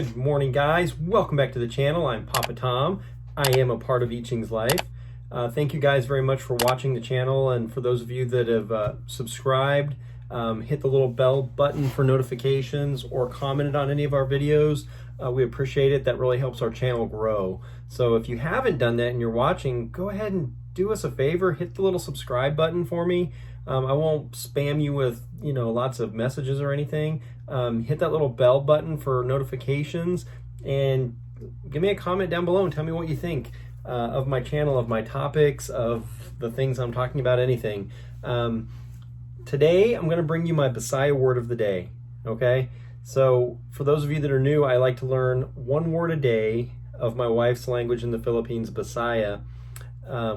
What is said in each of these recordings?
Good morning, guys. Welcome back to the channel. I'm Papatom. I am a part of Iching's life. Thank you guys very much for watching the channel, and for those of you that have subscribed, hit the little bell button for notifications or commented on any of our videos. We appreciate it. That really helps our channel grow. So if you haven't done that and you're watching, go ahead and do us a favor. Hit the little subscribe button for me. I won't spam you with lots of messages or anything. Hit that little bell button for notifications and give me a comment down below and tell me what you think of my channel, of my topics, of the things I'm talking about, anything. Today I'm going to bring you my Bisaya word of the day. Okay, so for those of you that are new, I like to learn one word a day of my wife's language in the Philippines, Bisaya,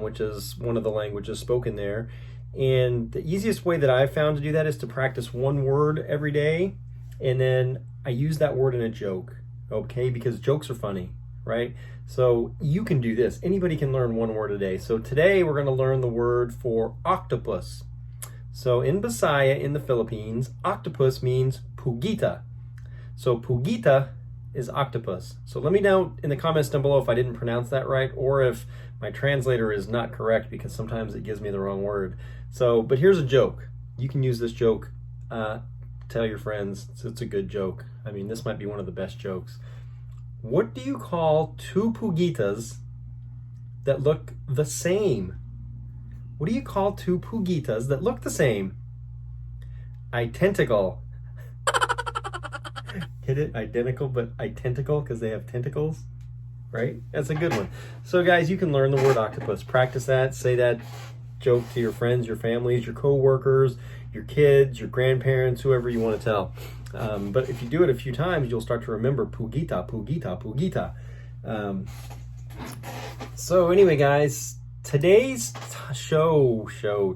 which is one of the languages spoken there. And the easiest way that I've found to do that is to practice one word every day, and then I use that word in a joke, okay? Because jokes are funny, right? So you can do this. Anybody can learn one word a day. So today we're going to learn the word for octopus. So in Bisaya, in the Philippines, octopus means pugita. So pugita is octopus. So let me know in the comments down below if I didn't pronounce that right, or if my translator is not correct, because sometimes it gives me the wrong word. So, but here's a joke. You can use this joke, tell your friends, it's a good joke. I mean, this might be one of the best jokes. What do you call two pugitas that look the same? What do you call two pugitas that look the same? Identical. Get it? Identical, but identical because they have tentacles, right? That's a good one. So guys, you can learn the word octopus. Practice that. Say that joke to your friends, your families, your co-workers, your kids, your grandparents, whoever you want to tell. But if you do it a few times, you'll start to remember pugita, pugita, pugita. So anyway, guys, today's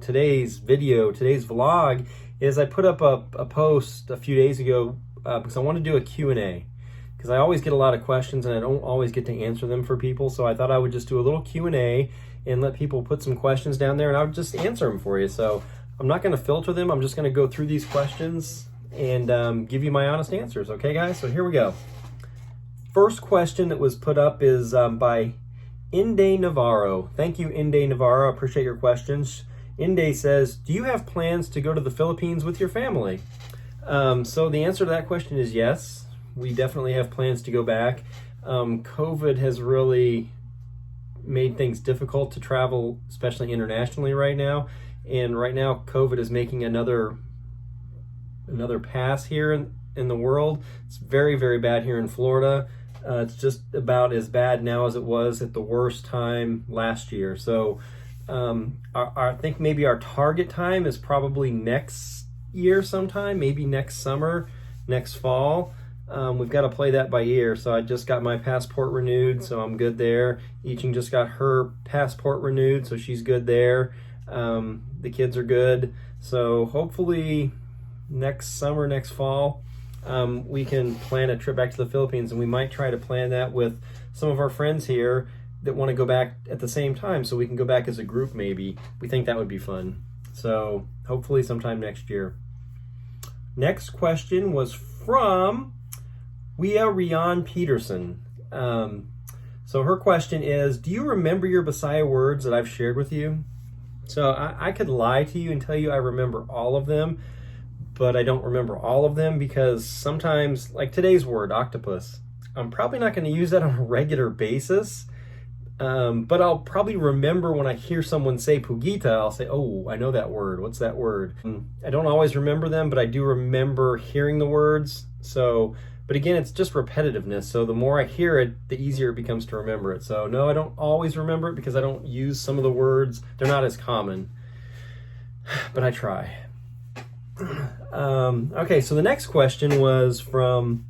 today's video, today's vlog is I put up a post a few days ago because I want to do a Q&A, because I always get a lot of questions and I don't always get to answer them for people. So I thought I would just do a little Q&A and let people put some questions down there, and I would just answer them for you. So I'm not going to filter them. I'm just going to go through these questions and give you my honest answers. Okay, guys? So here we go. First question that was put up is by Inde Navarro. Thank you, Inde Navarro. I appreciate your questions. Inde says, do you have plans to go to the Philippines with your family? So the answer to that question is yes. We definitely have plans to go back. COVID has really made things difficult to travel, especially internationally right now. And right now, COVID is making another pass here in the world. It's very, very bad here in Florida. It's just about as bad now as it was at the worst time last year. So I think maybe our target time is probably next year sometime, maybe next summer, next fall. We've got to play that by ear. So I just got my passport renewed, so I'm good there. Iching just got her passport renewed, so she's good there. The kids are good. So hopefully next summer, next fall, we can plan a trip back to the Philippines, and we might try to plan that with some of our friends here that want to go back at the same time, so we can go back as a group maybe. We think that would be fun. So hopefully sometime next year. Next question was from Rian Peterson. So her question is, do you remember your Bisaya words that I've shared with you? So I could lie to you and tell you I remember all of them, but I don't remember all of them because sometimes, like today's word, octopus, I'm probably not going to use that on a regular basis, but I'll probably remember when I hear someone say pugita, I'll say, oh, I know that word. What's that word? I don't always remember them, but I do remember hearing the words. So, but again, it's just repetitiveness. So the more I hear it, the easier it becomes to remember it. So no, I don't always remember it because I don't use some of the words. They're not as common, but I try. Okay, so the next question was from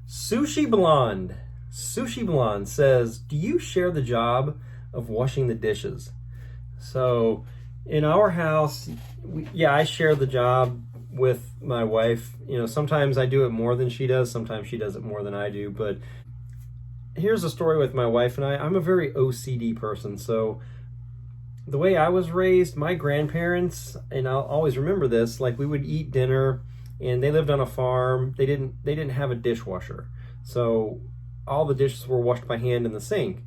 Sushi Blonde. Sushi Blonde says, do you share the job of washing the dishes? So in our house, I share the job with my wife. Sometimes I do it more than she does. Sometimes she does it more than I do. But here's a story with my wife and I. I'm a very OCD person. So the way I was raised, my grandparents, and I'll always remember this, like we would eat dinner and they lived on a farm. They didn't have a dishwasher. So all the dishes were washed by hand in the sink.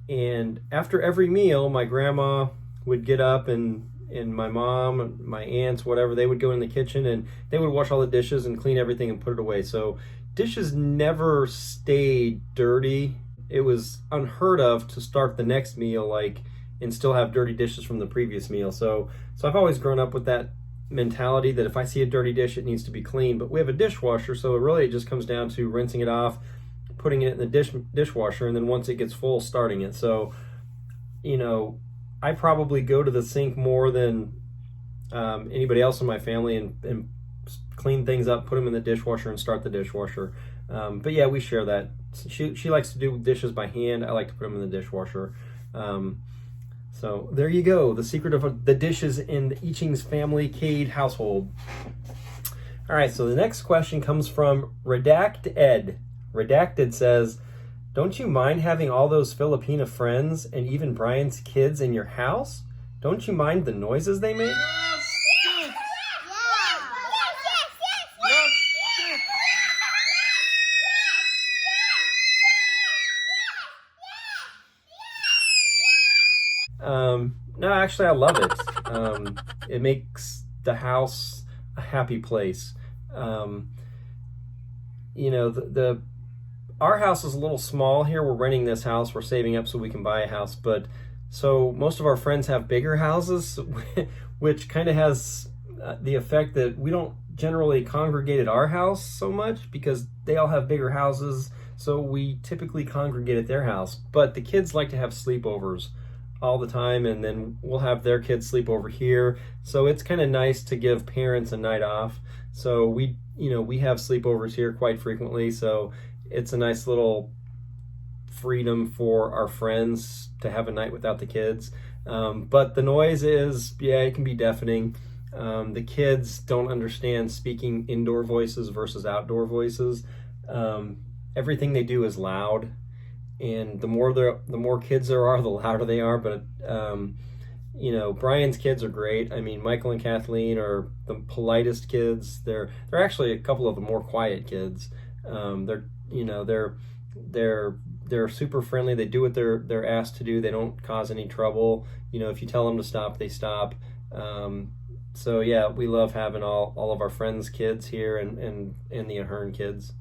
And after every meal, my grandma would get up, and my mom, my aunts, whatever, they would go in the kitchen and they would wash all the dishes and clean everything and put it away. So dishes never stayed dirty. It was unheard of to start the next meal and still have dirty dishes from the previous meal. So I've always grown up with that mentality that if I see a dirty dish, it needs to be clean. But we have a dishwasher, so it just comes down to rinsing it off, putting it in the dishwasher, and then once it gets full, starting it. So, I probably go to the sink more than anybody else in my family and clean things up, put them in the dishwasher, and start the dishwasher. But yeah, we share that. She likes to do dishes by hand. I like to put them in the dishwasher. So there you go, the secret of the dishes in the Iching's family Cade household. All right, so the next question comes from Redacted. Redacted says, don't you mind having all those Filipino friends and even Brian's kids in your house? Don't you mind the noises they make? No, actually, I love it. It makes the house a happy place. Our house is a little small here. We're renting this house. We're saving up so we can buy a house. But so most of our friends have bigger houses, which kind of has the effect that we don't generally congregate at our house so much because they all have bigger houses. So we typically congregate at their house. But the kids like to have sleepovers all the time, and then we'll have their kids sleep over here. So it's kind of nice to give parents a night off. So we have sleepovers here quite frequently. So it's a nice little freedom for our friends to have a night without the kids. But the noise it can be deafening. The kids don't understand speaking indoor voices versus outdoor voices. Everything they do is loud. And the more kids there are, the louder they are. But Brian's kids are great. I mean, Michael and Kathleen are the politest kids. They're actually a couple of the more quiet kids. They're super friendly. They do what they're asked to do. They don't cause any trouble. If you tell them to stop, they stop. So yeah, we love having all of our friends' kids here and the Ahern kids.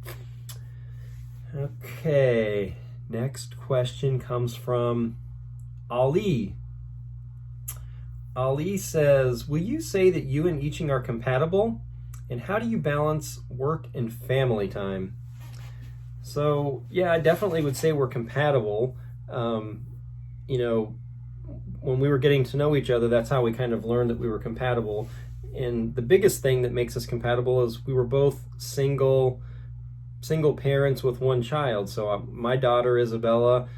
Okay. Next question comes from Ali. Ali says, will you say that you and Iching are compatible? And how do you balance work and family time? So, yeah, I definitely would say we're compatible. When we were getting to know each other, that's how we kind of learned that we were compatible. And the biggest thing that makes us compatible is we were both single parents with one child. So my daughter Isabella,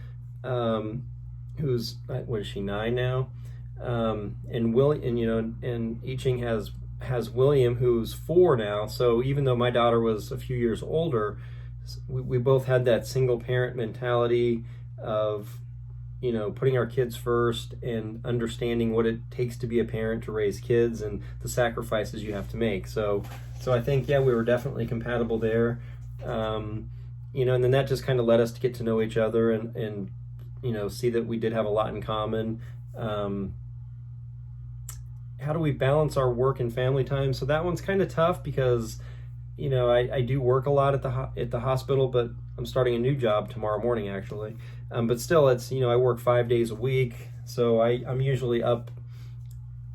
who's what is she, 9 now, and Iching has William, who's 4 now. So even though my daughter was a few years older, we both had that single parent mentality of putting our kids first and understanding what it takes to be a parent, to raise kids, and the sacrifices you have to make. So I think we were definitely compatible there. And then that just kind of led us to get to know each other and see that we did have a lot in common. How do we balance our work and family time? So that one's kind of tough because, I do work a lot at the hospital, but I'm starting a new job tomorrow morning actually. But still, it's, I work 5 days a week. So I'm usually up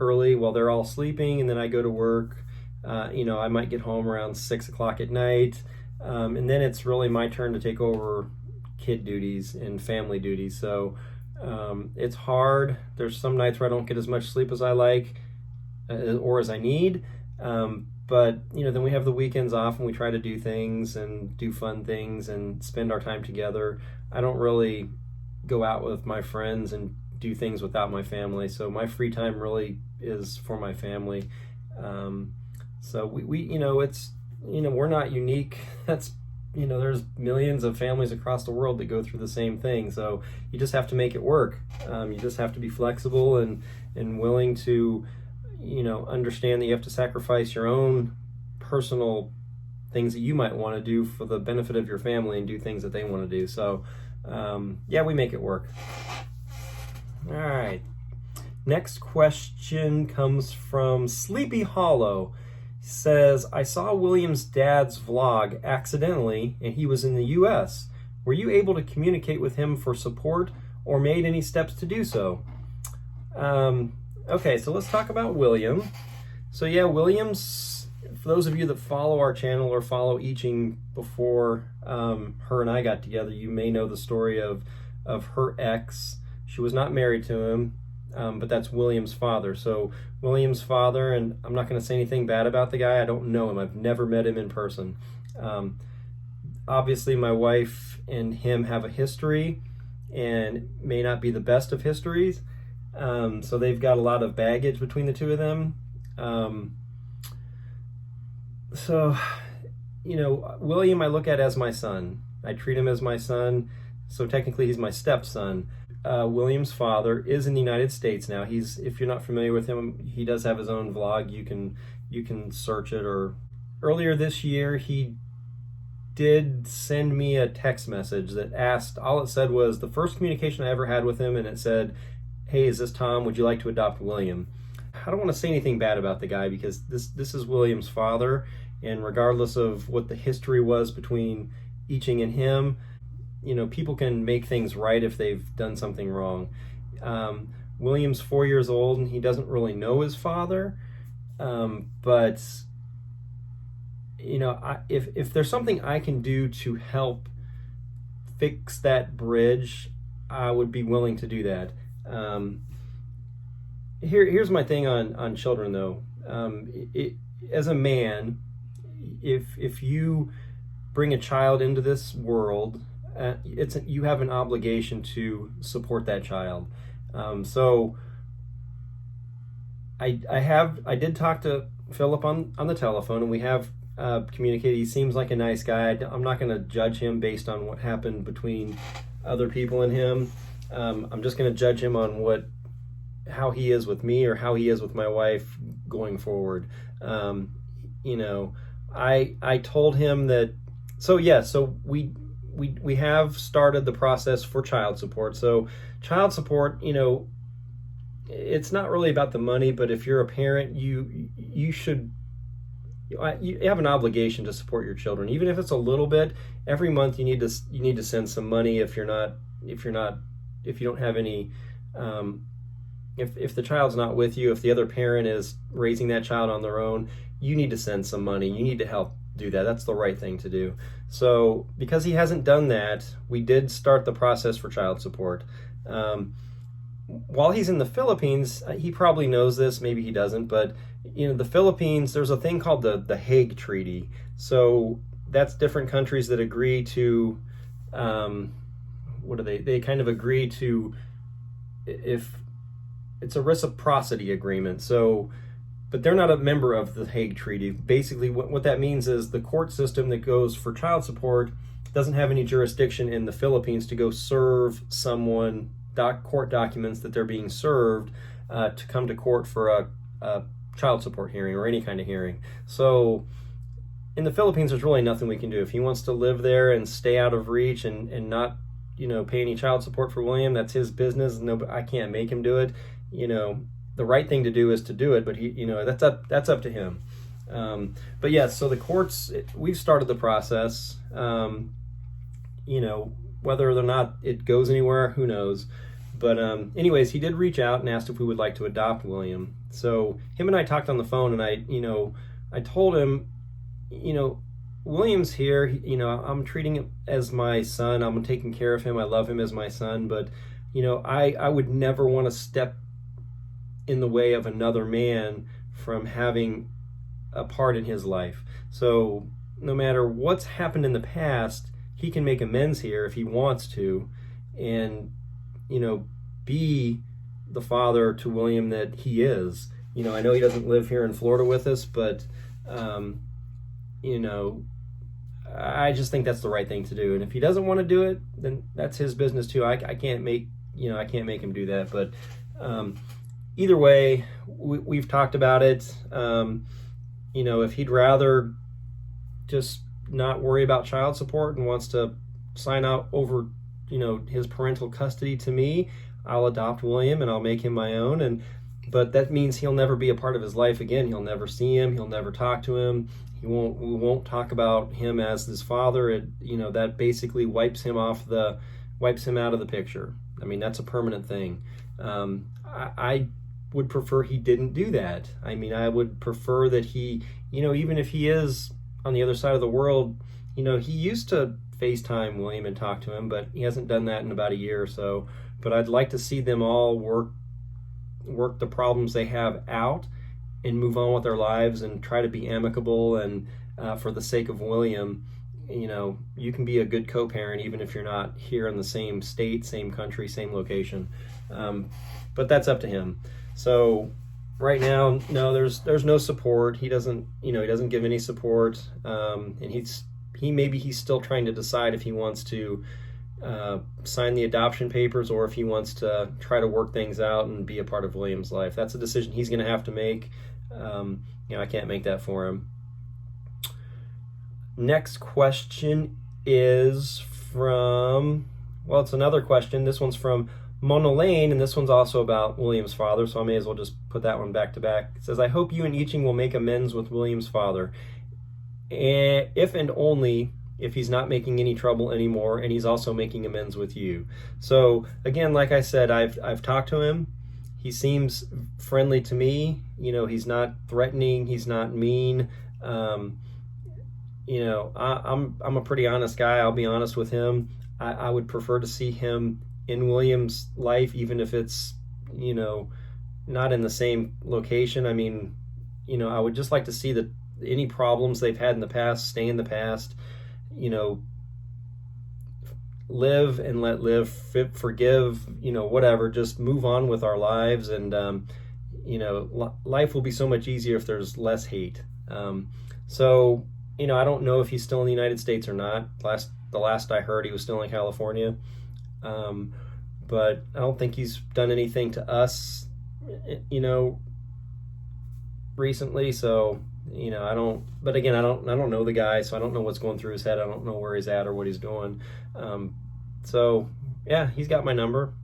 early while they're all sleeping, and then I go to work. I might get home around 6 o'clock at night. And then it's really my turn to take over kid duties and family duties. So it's hard. There's some nights where I don't get as much sleep as I like or as I need. But then we have the weekends off and we try to do things and do fun things and spend our time together. I don't really go out with my friends and do things without my family. So my free time really is for my family. So we it's, we're not unique. That's, there's millions of families across the world that go through the same thing. So you just have to make it work. You just have to be flexible and willing to, understand that you have to sacrifice your own personal things that you might want to do for the benefit of your family and do things that they want to do. So yeah, we make it work. All right. Next question comes from Sleepy Hollow. He says, I saw William's dad's vlog accidentally, and he was in the U.S. Were you able to communicate with him for support or made any steps to do so? Okay, so let's talk about William. So yeah, William's, for those of you that follow our channel or follow Eaching before her and I got together, you may know the story of her ex. She was not married to him, but that's William's father. So William's father, and I'm not going to say anything bad about the guy. I don't know him. I've never met him in person. Obviously, my wife and him have a history, and may not be the best of histories. So they've got a lot of baggage between the two of them. So, you know, William I look at as my son. I treat him as my son. So technically he's my stepson. William's father is in the United States now. He's, if you're not familiar with him, he does have his own vlog. You can search it. Or earlier this year, he did send me a text message that asked, all it said was the first communication I ever had with him, and it said, hey, is this Tom? Would you like to adopt William? I don't want to say anything bad about the guy because this is William's father, and regardless of what the history was between Eaching and him, you know, people can make things right if they've done something wrong. William's 4 years old and he doesn't really know his father, but you know, if there's something I can do to help fix that bridge, I would be willing to do that. Here's my thing on children though. As a man, if you bring a child into this world, you have an obligation to support that child. So I did talk to Philip on the telephone, and we have communicated. He seems like a nice guy. I'm not going to judge him based on what happened between other people and him. I'm just going to judge him on how he is with me or how he is with my wife going forward. You know, I told him that. So yeah, so we have started the process for child support. So child support, you know, it's not really about the money, but if you're a parent, you have an obligation to support your children, even if it's a little bit. Every month you need to send some money if you don't have any, if the child's not with you, if the other parent is raising that child on their own, you need to send some money. You need to help do that. That's the right thing to do. So because he hasn't done that, we did start the process for child support. While he's in the Philippines, he probably knows this, maybe he doesn't, but you know, the Philippines, there's a thing called the Hague Treaty. So that's different countries that agree to, they kind of agree to, if it's a reciprocity agreement. So, but they're not a member of the Hague Treaty. Basically, what that means is the court system that goes for child support doesn't have any jurisdiction in the Philippines to go serve someone court documents that they're being served to come to court for a child support hearing or any kind of hearing. So in the Philippines, there's really nothing we can do. If he wants to live there and stay out of reach and not, you know, pay any child support for William, that's his business. No, I can't make him do it. You know, the right thing to do is to do it, but he, you know, that's up to him. But yeah, so the courts, we've started the process. You know, whether or not it goes anywhere, who knows. But anyways, he did reach out and asked if we would like to adopt William. So him and I talked on the phone, and I told him, you know, William's here. You know, I'm treating him as my son. I'm taking care of him. I love him as my son. But, you know, I would never want to step in the way of another man from having a part in his life. So no matter what's happened in the past, he can make amends here if he wants to, and, you know, be the father to William that he is. You know, I know he doesn't live here in Florida with us, but, you know, I just think that's the right thing to do. And if he doesn't want to do it, then that's his business too. I can't make him do that. But either way, we've talked about it. You know, if he'd rather just not worry about child support and wants to sign out over, his parental custody to me, I'll adopt William and I'll make him my own. But that means he'll never be a part of his life again. He'll never see him. He'll never talk to him. We won't talk about him as his father. That basically wipes him out of the picture. I mean, that's a permanent thing. I would prefer he didn't do that. I mean, I would prefer that he, even if he is on the other side of the world, he used to FaceTime William and talk to him, but he hasn't done that in about a year or so. But I'd like to see them all work the problems they have out and move on with their lives and try to be amicable. And for the sake of William, you can be a good co-parent even if you're not here in the same state, same country, same location. But that's up to him. So right now, no, there's no support. He doesn't give any support. And he's still trying to decide if he wants to sign the adoption papers or if he wants to try to work things out and be a part of William's life. That's a decision he's going to have to make. I can't make that for him. Next question is it's another question. This one's from Mona Lane, and this one's also about William's father, so I may as well just put that one back to back. It says, I hope you and Iching will make amends with William's father, if and only if he's not making any trouble anymore and he's also making amends with you. So again, like I said, I've talked to him. He seems friendly to me. He's not threatening. He's not mean. I'm a pretty honest guy. I'll be honest with him. I would prefer to see him in William's life, even if it's, not in the same location. I mean, I would just like to see that any problems they've had in the past stay in the past. Live and let live, forgive, whatever, just move on with our lives. And, life will be so much easier if there's less hate. So, I don't know if he's still in the United States or not. The last I heard, he was still in California. But I don't think he's done anything to us, recently. So, but again, I don't know the guy, so I don't know what's going through his head. I don't know where he's at or what he's doing. So yeah, he's got my number.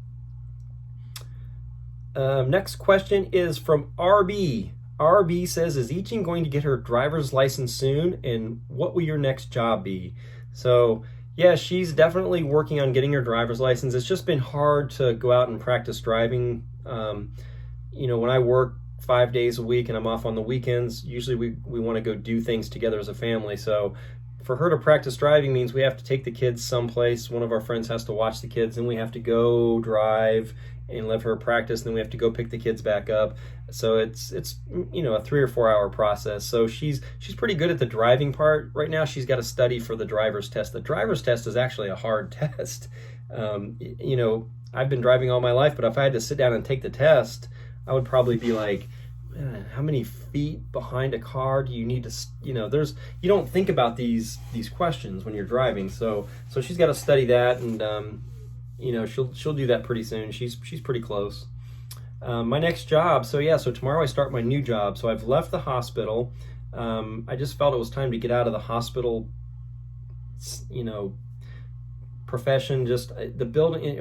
Next question is from RB. RB says, is Iching going to get her driver's license soon? And what will your next job be? So yeah, she's definitely working on getting her driver's license. It's just been hard to go out and practice driving. When I work 5 days a week and I'm off on the weekends, usually we want to go do things together as a family. So for her to practice driving means we have to take the kids someplace. One of our friends has to watch the kids, and we have to go drive and let her practice. Then we have to go pick the kids back up. So it's a 3 or 4 hour process. So she's pretty good at the driving part. Right now she's got to study for the driver's test. The driver's test is actually a hard test. I've been driving all my life, but if I had to sit down and take the test, I would probably be like, man, how many feet behind a car do you need to, you don't think about these questions when you're driving. So she's got to study that, and she'll do that pretty soon. She's pretty close. My next job. So tomorrow I start my new job. So I've left the hospital. I just felt it was time to get out of the hospital, profession. Just the building,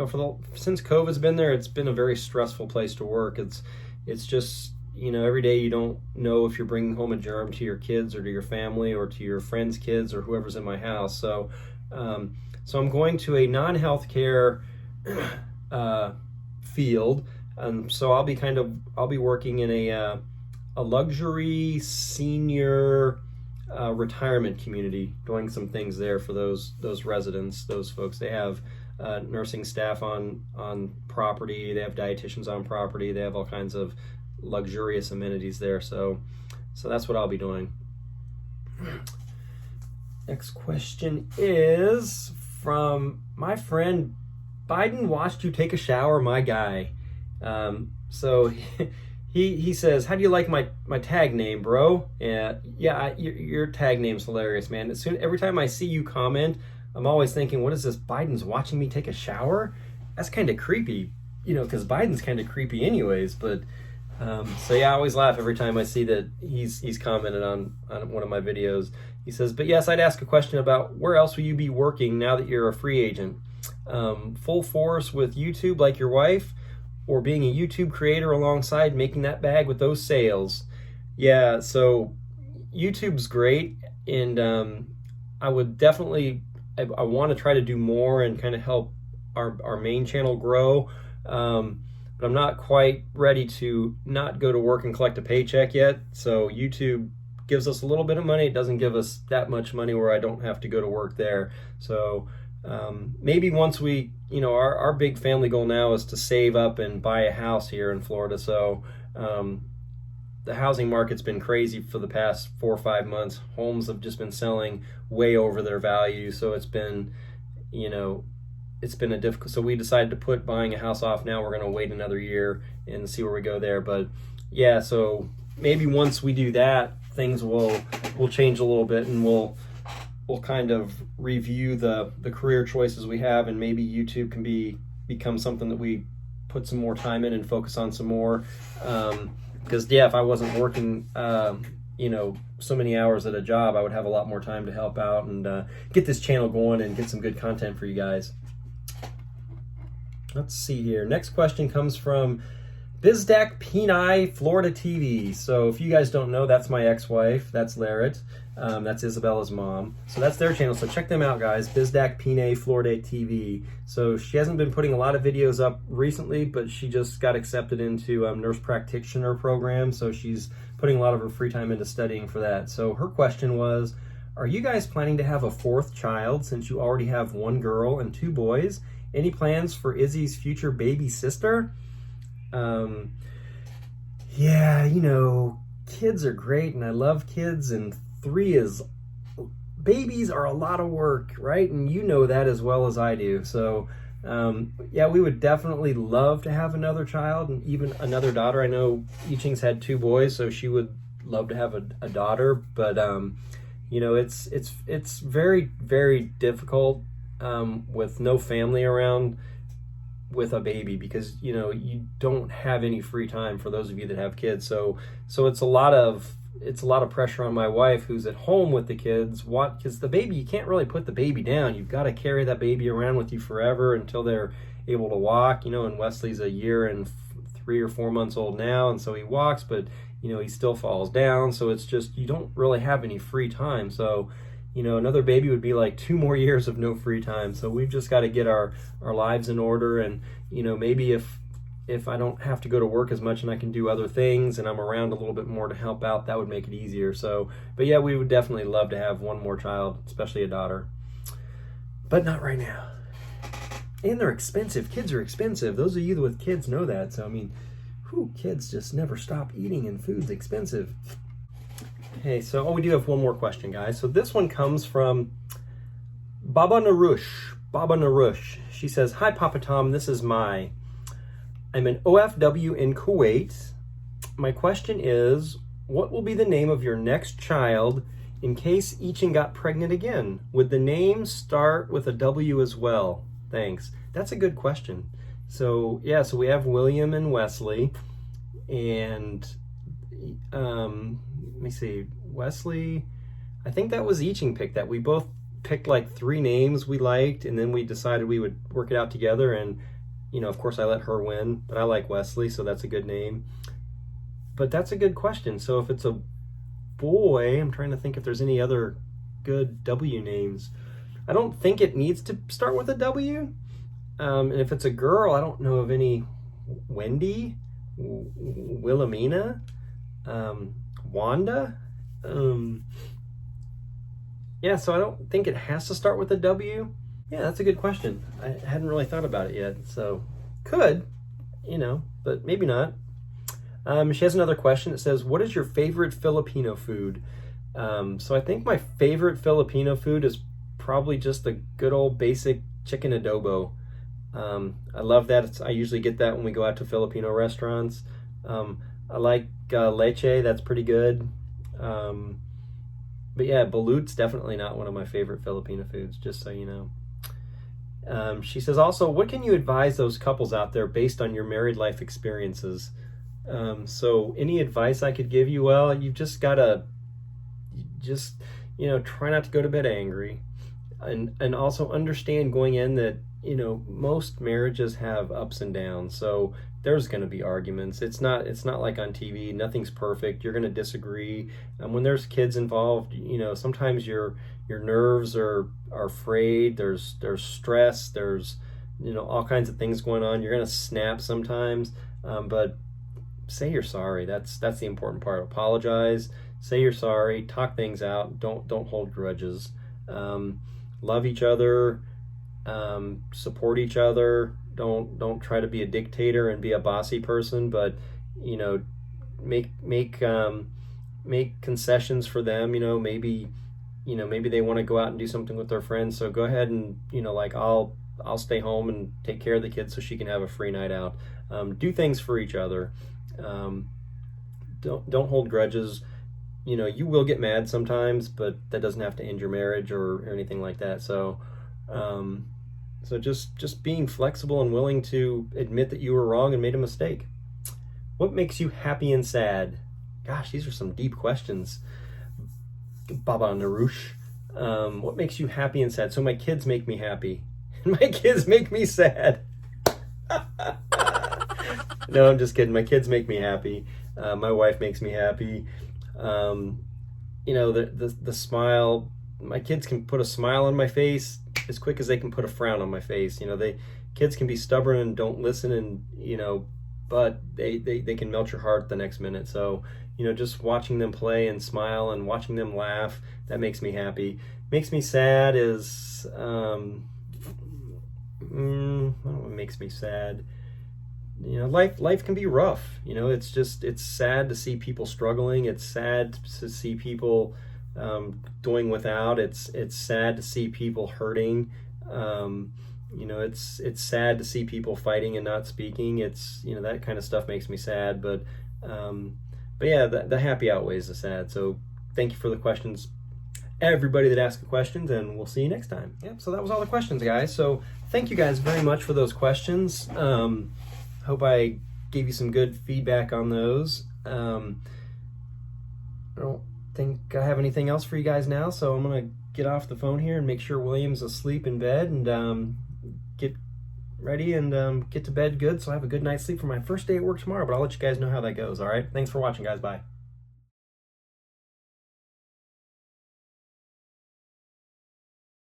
since COVID's been there, it's been a very stressful place to work. It's just, every day you don't know if you're bringing home a germ to your kids or to your family or to your friends' kids or whoever's in my house. So I'm going to a non-healthcare field. So I'll be working in a luxury senior retirement community, doing some things there for those residents, those folks. They have nursing staff on property. They have dietitians on property. They have all kinds of luxurious amenities there. So that's what I'll be doing. Next question is from my friend, Biden watched you take a shower, my guy. So he says, how do you like my tag name, bro? Your tag name's hilarious, man. Every time I see you comment, I'm always thinking, what is this? Biden's watching me take a shower? That's kind of creepy, because Biden's kind of creepy anyways. But So yeah, I always laugh every time I see that he's commented on one of my videos. He says, but yes, I'd ask a question about where else will you be working now that you're a free agent? Full force with YouTube like your wife, or being a YouTube creator alongside making that bag with those sales? Yeah, so YouTube's great, and I would definitely, I want to try to do more and kind of help our main channel grow. But I'm not quite ready to not go to work and collect a paycheck yet. So YouTube gives us a little bit of money. It doesn't give us that much money where I don't have to go to work there. So maybe once we, our big family goal now is to save up and buy a house here in Florida. So the housing market's been crazy for the past 4 or 5 months. Homes have just been selling way over their value. So it's been, it's been a difficult, so we decided to put buying a house off now. We're going to wait another year and see where we go there. But yeah, so maybe once we do that, things will change a little bit, and we'll kind of review the career choices we have, and maybe YouTube can become something that we put some more time in and focus on some more. Because yeah, if I wasn't working so many hours at a job, I would have a lot more time to help out and get this channel going and get some good content for you guys. Let's see here. Next question comes from Bizdak Peni Florida TV. So if you guys don't know, that's my ex-wife. That's Larrett. That's Isabella's mom. So that's their channel. So check them out, guys. Bizdak Peni Florida TV. So she hasn't been putting a lot of videos up recently, but she just got accepted into nurse practitioner program. So she's putting a lot of her free time into studying for that. So her question was, are you guys planning to have a 4th child since you already have 1 girl and 2 boys? Any plans for Izzy's future baby sister? Yeah, kids are great, and I love kids, and 3 is, babies are a lot of work, right? And you know that as well as I do. So, yeah, we would definitely love to have another child, and even another daughter. I know Iching's had 2 boys, so she would love to have a daughter, but, it's very, very difficult with no family around with a baby, because you don't have any free time for those of you that have kids. So it's a lot of pressure on my wife, who's at home with the kids. Because the baby, you can't really put the baby down. You've got to carry that baby around with you forever until they're able to walk. And Wesley's a year and 3 or 4 months old now, and so he walks, but he still falls down. So it's just, you don't really have any free time. So another baby would be like 2 more years of no free time. So we've just got to get our lives in order. And, maybe if I don't have to go to work as much and I can do other things and I'm around a little bit more to help out, that would make it easier. So, but yeah, we would definitely love to have 1 more child, especially a daughter. But not right now. And they're expensive. Kids are expensive. Those of you with kids know that. So, kids just never stop eating, and food's expensive. Okay, so we do have 1 more question, guys. So this one comes from Baba Narush. She says, "Hi, Papatom. This is Mai. I'm an OFW in Kuwait. My question is, what will be the name of your next child in case Ichin got pregnant again? Would the name start with a W as well? Thanks." That's a good question. So yeah, so we have William and Wesley, and let me see, Wesley, I think that was Iching picked that. We both picked like 3 names we liked, and then we decided we would work it out together, and of course I let her win, but I like Wesley, so that's a good name. But that's a good question. So if it's a boy, I'm trying to think if there's any other good W names. I don't think it needs to start with a W. And if it's a girl, I don't know of any. Wendy, Wilhelmina, Wanda. Yeah, so I don't think it has to start with a W. Yeah, that's a good question. I hadn't really thought about it yet. So could, but maybe not. She has another question. It says, what is your favorite Filipino food? So I think my favorite Filipino food is probably just the good old basic chicken adobo. I love that. I usually get that when we go out to Filipino restaurants. I like leche. That's pretty good. But yeah, balut's definitely not one of my favorite Filipino foods, just so you know. She says also, what can you advise those couples out there based on your married life experiences? So any advice I could give you? Well, you've just got to try not to go to bed angry, and also understand going in that most marriages have ups and downs. So there's going to be arguments. It's not like on TV. Nothing's perfect. You're going to disagree. And when there's kids involved, sometimes your nerves are frayed. There's stress. There's all kinds of things going on. You're going to snap sometimes, but say you're sorry. That's the important part. Apologize. Say you're sorry. Talk things out. Don't hold grudges. Love each other. Support each other. Don't try to be a dictator and be a bossy person, but make concessions for them. Maybe they want to go out and do something with their friends, so go ahead and like I'll stay home and take care of the kids so she can have a free night out. Do things for each other. Don't hold grudges. You will get mad sometimes, but that doesn't have to end your marriage or anything like that. So just being flexible and willing to admit that you were wrong and made a mistake. What makes you happy and sad? Gosh, these are some deep questions. Baba Narush. What makes you happy and sad? So my kids make me happy, and my kids make me sad. No, I'm just kidding. My kids make me happy. My wife makes me happy. The smile. My kids can put a smile on my face as quick as they can put a frown on my face. Kids can be stubborn and don't listen, and but they can melt your heart the next minute. So just watching them play and smile and watching them laugh, that makes me happy. Makes me sad is what makes me sad? Life can be rough. It's sad to see people struggling. It's sad to see people doing without. It's sad to see people hurting. It's sad to see people fighting and not speaking. It's that kind of stuff makes me sad. But yeah, the happy outweighs the sad. So thank you for the questions, everybody that asked the questions, and we'll see you next time. Yep. So that was all the questions, guys. So thank you guys very much for those questions. Hope I gave you some good feedback on those. I don't think I have anything else for you guys now, so I'm gonna get off the phone here and make sure William's asleep in bed, and get ready and get to bed good so I have a good night's sleep for my first day at work tomorrow. But I'll let you guys know how that goes. All right, thanks for watching, guys. Bye.